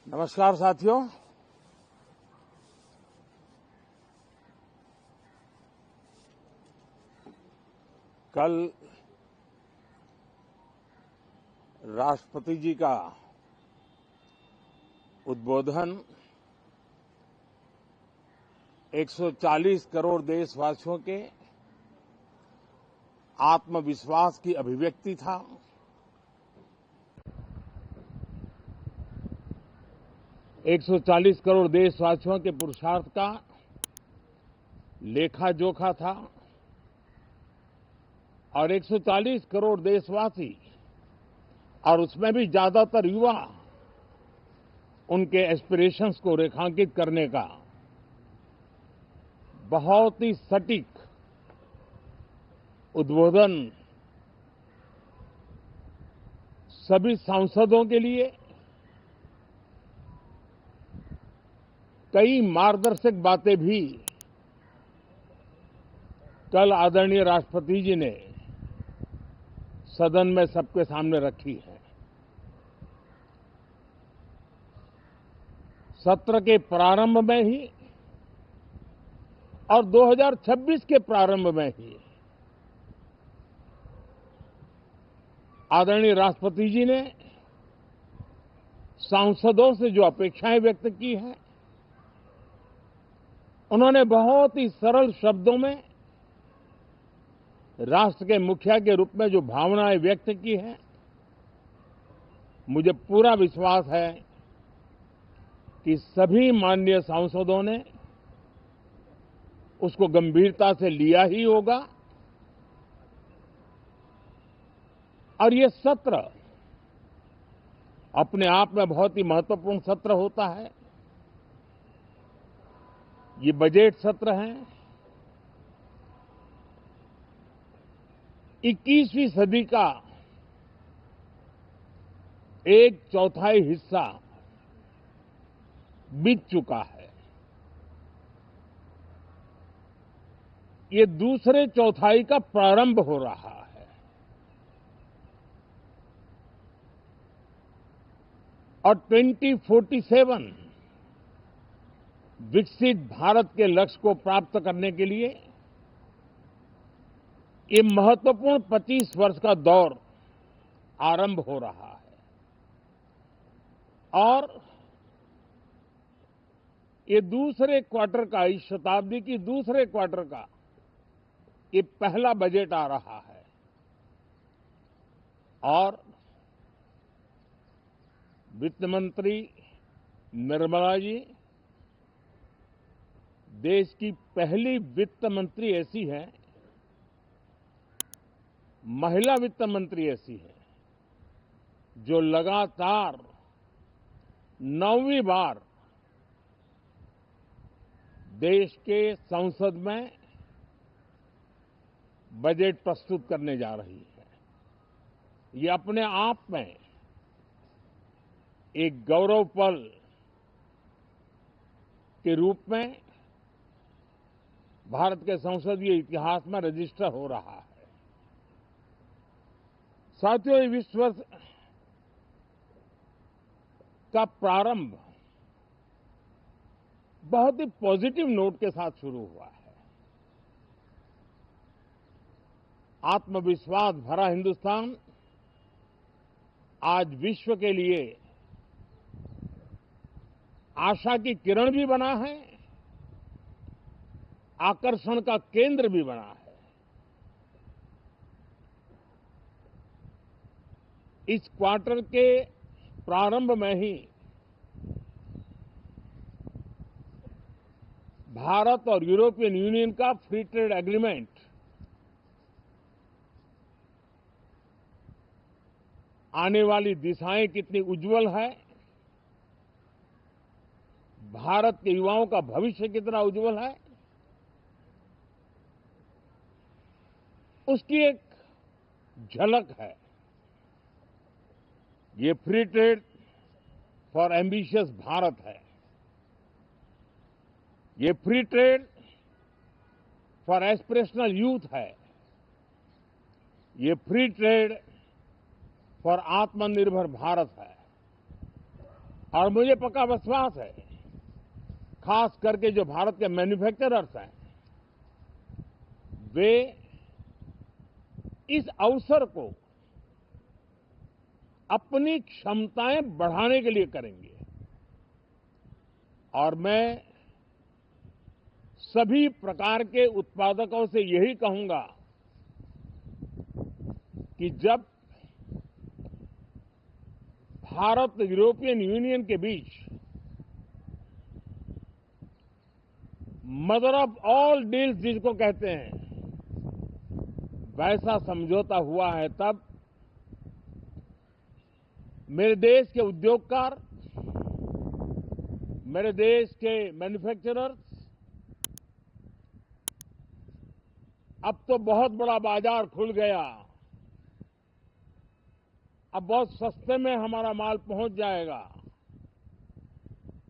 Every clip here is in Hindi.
नमस्कार साथियों। कल राष्ट्रपति जी का उद्बोधन 140 करोड़ देशवासियों के आत्मविश्वास की अभिव्यक्ति था। एक 140 करोड़ देशवासियों के पुरुषार्थ का लेखा जोखा था और 140 करोड़ देशवासी और उसमें भी ज्यादातर युवा उनके एस्पिरेशंस को रेखांकित करने का बहुत ही सटीक उद्बोधन सभी सांसदों के लिए कई मार्गदर्शक बातें भी कल आदरणीय राष्ट्रपति जी ने सदन में सबके सामने रखी है। सत्र के प्रारंभ में ही और 2026 के प्रारंभ में ही आदरणीय राष्ट्रपति जी ने सांसदों से जो अपेक्षाएं व्यक्त की हैं, उन्होंने बहुत ही सरल शब्दों में राष्ट्र के मुखिया के रूप में जो भावनाएं व्यक्त की हैं, मुझे पूरा विश्वास है कि सभी माननीय सांसदों ने उसको गंभीरता से लिया ही होगा और ये सत्र अपने आप में बहुत ही महत्वपूर्ण सत्र होता है। ये बजट सत्र है। 21वीं सदी का एक चौथाई हिस्सा बीत चुका है। ये दूसरे चौथाई का प्रारंभ हो रहा है और 2047 विकसित भारत के लक्ष्य को प्राप्त करने के लिए ये महत्वपूर्ण 25 वर्ष का दौर आरंभ हो रहा है और ये दूसरे क्वार्टर का, इस शताब्दी की दूसरे क्वार्टर का ये पहला बजट आ रहा है और वित्त मंत्री निर्मला जी देश की पहली वित्त मंत्री ऐसी है, महिला वित्त मंत्री ऐसी है जो लगातार 9वीं बार देश के संसद में बजट प्रस्तुत करने जा रही है। ये अपने आप में एक गौरव पल के रूप में भारत के संसदीय इतिहास में रजिस्टर हो रहा है। साथियों, ये 20 वर्ष का प्रारंभ बहुत ही पॉजिटिव नोट के साथ शुरू हुआ है। आत्मविश्वास भरा हिंदुस्तान आज विश्व के लिए आशा की किरण भी बना है, आकर्षण का केंद्र भी बना है। इस क्वार्टर के प्रारंभ में ही भारत और यूरोपियन यूनियन का फ्री ट्रेड एग्रीमेंट आने वाली दिशाएं कितनी उज्जवल है, भारत के युवाओं का भविष्य कितना उज्जवल है, उसकी एक झलक है। ये free trade for ambitious Bharat है। ये free trade for aspirational youth है। ये फ्री ट्रेड फॉर आत्मनिर्भर भारत है और मुझे पक्का विश्वास है, खास करके जो भारत के मैन्युफैक्चरर्स हैं, वे इस अवसर को अपनी क्षमताएं बढ़ाने के लिए करेंगे। और मैं सभी प्रकार के उत्पादकों से यही कहूंगा कि जब भारत यूरोपियन यूनियन के बीच मदर ऑफ ऑल डील्स जिसको कहते हैं, वैसा समझौता हुआ है, तब मेरे देश के उद्योगकार, मेरे देश के मैन्युफैक्चरर्स अब तो बहुत बड़ा बाजार खुल गया, अब बहुत सस्ते में हमारा माल पहुंच जाएगा,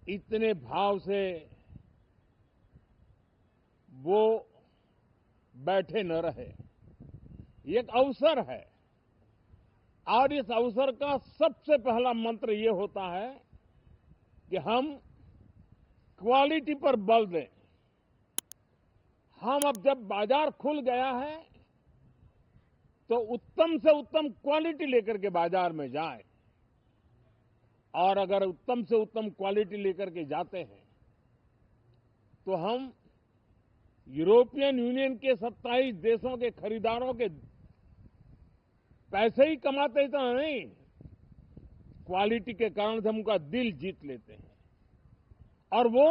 इतने भाव से वो बैठे न रहे। ये एक अवसर है और इस अवसर का सबसे पहला मंत्र ये होता है कि हम क्वालिटी पर बल दें। हम अब जब बाजार खुल गया है तो उत्तम से उत्तम क्वालिटी लेकर के बाजार में जाएं, और अगर उत्तम से उत्तम क्वालिटी लेकर के जाते हैं तो हम यूरोपियन यूनियन के 27 देशों के खरीदारों के पैसे ही कमाते इतना नहीं, क्वालिटी के कारण से हम उनका दिल जीत लेते हैं और वो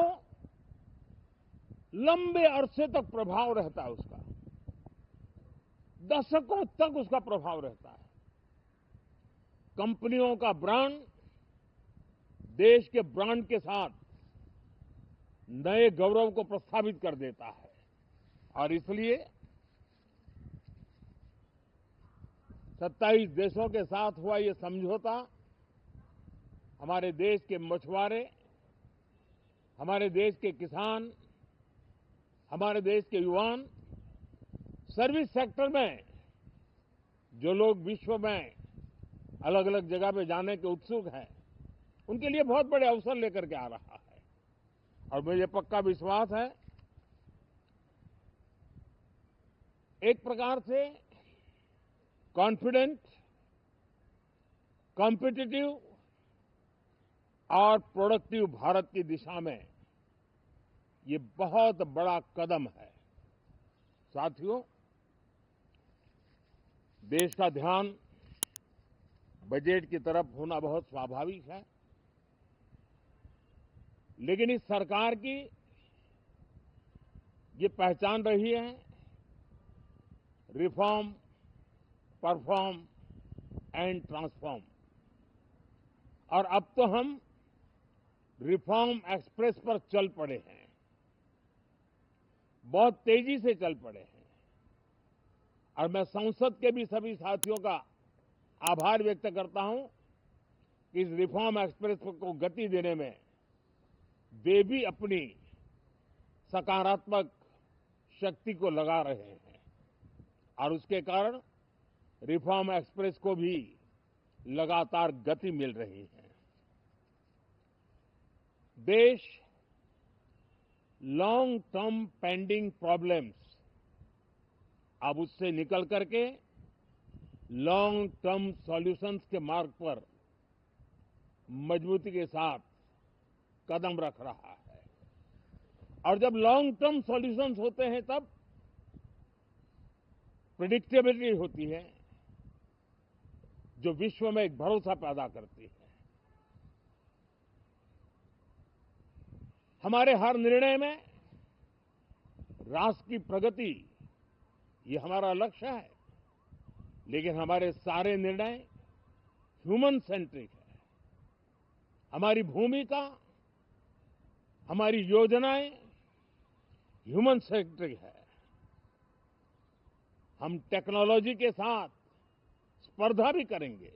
लंबे अरसे तक प्रभाव रहता है, उसका दशकों तक उसका प्रभाव रहता है। कंपनियों का ब्रांड देश के ब्रांड के साथ नए गौरव को प्रस्थापित कर देता है। और इसलिए 27 देशों के साथ हुआ ये समझौता हमारे देश के मछुआरे, हमारे देश के किसान, हमारे देश के युवान, सर्विस सेक्टर में जो लोग विश्व में अलग अलग जगह पे जाने के उत्सुक हैं, उनके लिए बहुत बड़े अवसर लेकर के आ रहा है। और मुझे पक्का विश्वास है, एक प्रकार से कॉन्फिडेंट, कॉम्पिटिटिव और प्रोडक्टिव भारत की दिशा में ये बहुत बड़ा कदम है। साथियों, देश का ध्यान बजट की तरफ होना बहुत स्वाभाविक है, लेकिन इस सरकार की ये पहचान रही है रिफॉर्म, परफॉर्म एंड ट्रांसफॉर्म। और अब तो हम रिफॉर्म एक्सप्रेस पर चल पड़े हैं, बहुत तेजी से चल पड़े हैं। और मैं संसद के भी सभी साथियों का आभार व्यक्त करता हूं कि इस रिफॉर्म एक्सप्रेस को गति देने में वे भी अपनी सकारात्मक शक्ति को लगा रहे हैं और उसके कारण रिफॉर्म एक्सप्रेस को भी लगातार गति मिल रही है। देश लॉन्ग टर्म पेंडिंग प्रॉब्लम्स अब उससे निकल करके लॉन्ग टर्म सॉल्यूशंस के मार्ग पर मजबूती के साथ कदम रख रहा है। और जब लॉन्ग टर्म सॉल्यूशंस होते हैं तब प्रेडिक्टेबिलिटी होती है, जो विश्व में एक भरोसा पैदा करती है। हमारे हर निर्णय में राष्ट्र की प्रगति ये हमारा लक्ष्य है, लेकिन हमारे सारे निर्णय ह्यूमन सेंट्रिक है। हमारी भूमिका, हमारी योजनाएं ह्यूमन सेंट्रिक है। हम टेक्नोलॉजी के साथ स्पर्धा भी करेंगे,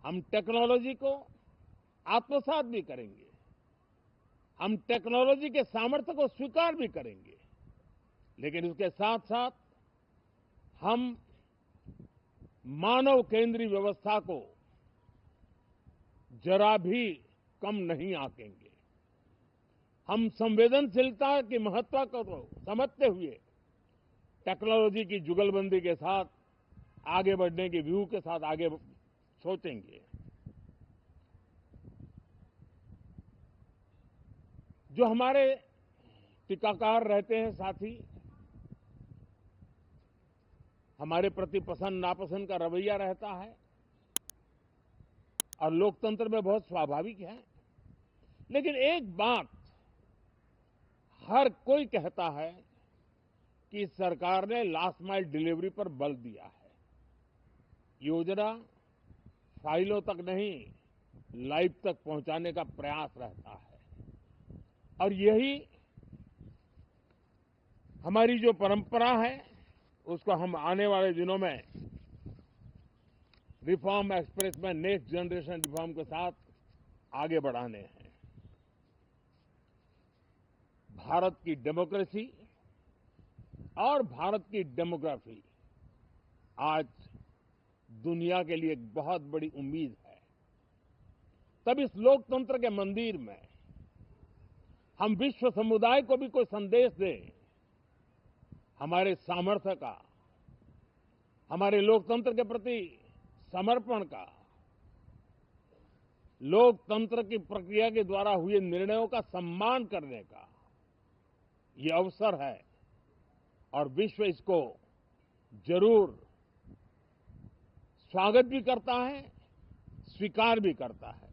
हम टेक्नोलॉजी को आत्मसात भी करेंगे, हम टेक्नोलॉजी के सामर्थ्य को स्वीकार भी करेंगे, लेकिन उसके साथ साथ हम मानव केंद्रीय व्यवस्था को जरा भी कम नहीं आंकेंगे। हम संवेदनशीलता की महत्व को तो समझते हुए टेक्नोलॉजी की जुगलबंदी के साथ आगे बढ़ने के व्यू के साथ आगे सोचेंगे। जो हमारे टीकाकार रहते हैं साथी, हमारे प्रति पसंद नापसंद का रवैया रहता है और लोकतंत्र में बहुत स्वाभाविक है। लेकिन एक बात हर कोई कहता है कि सरकार ने लास्ट माइल डिलीवरी पर बल दिया है। योजना फाइलों तक नहीं, लाइव तक पहुंचाने का प्रयास रहता है और यही हमारी जो परंपरा है उसको हम आने वाले दिनों में रिफॉर्म एक्सप्रेस में नेक्स्ट जनरेशन रिफॉर्म के साथ आगे बढ़ाने हैं। भारत की डेमोक्रेसी और भारत की डेमोग्राफी आज दुनिया के लिए एक बहुत बड़ी उम्मीद है। तब इस लोकतंत्र के मंदिर में हम विश्व समुदाय को भी कोई संदेश दें हमारे सामर्थ्य का, हमारे लोकतंत्र के प्रति समर्पण का, लोकतंत्र की प्रक्रिया के द्वारा हुए निर्णयों का सम्मान करने का ये अवसर है और विश्व इसको जरूर स्वागत भी करता है, स्वीकार भी करता है।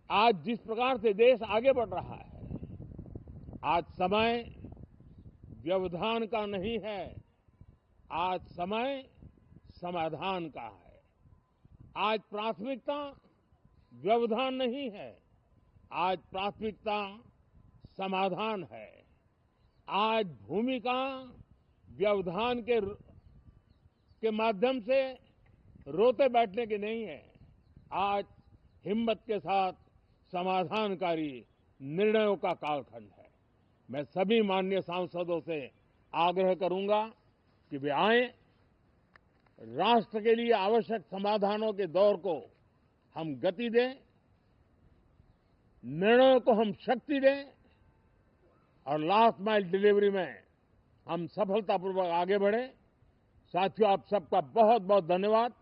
आज जिस प्रकार से देश आगे बढ़ रहा है, आज समय व्यवधान का नहीं है, आज समय समाधान का है। आज प्राथमिकता व्यवधान नहीं है, आज प्राथमिकता समाधान है। आज भूमिका व्यवधान के माध्यम से रोते बैठने की नहीं है, आज हिम्मत के साथ समाधानकारी निर्णयों का कालखंड है। मैं सभी माननीय सांसदों से आग्रह करूंगा कि वे आएं, राष्ट्र के लिए आवश्यक समाधानों के दौर को हम गति दें, निर्णयों को हम शक्ति दें और लास्ट माइल डिलीवरी में हम सफलतापूर्वक आगे बढ़ें। साथियों, आप सबका बहुत बहुत धन्यवाद,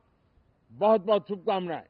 बहुत बहुत शुभकामनाएं।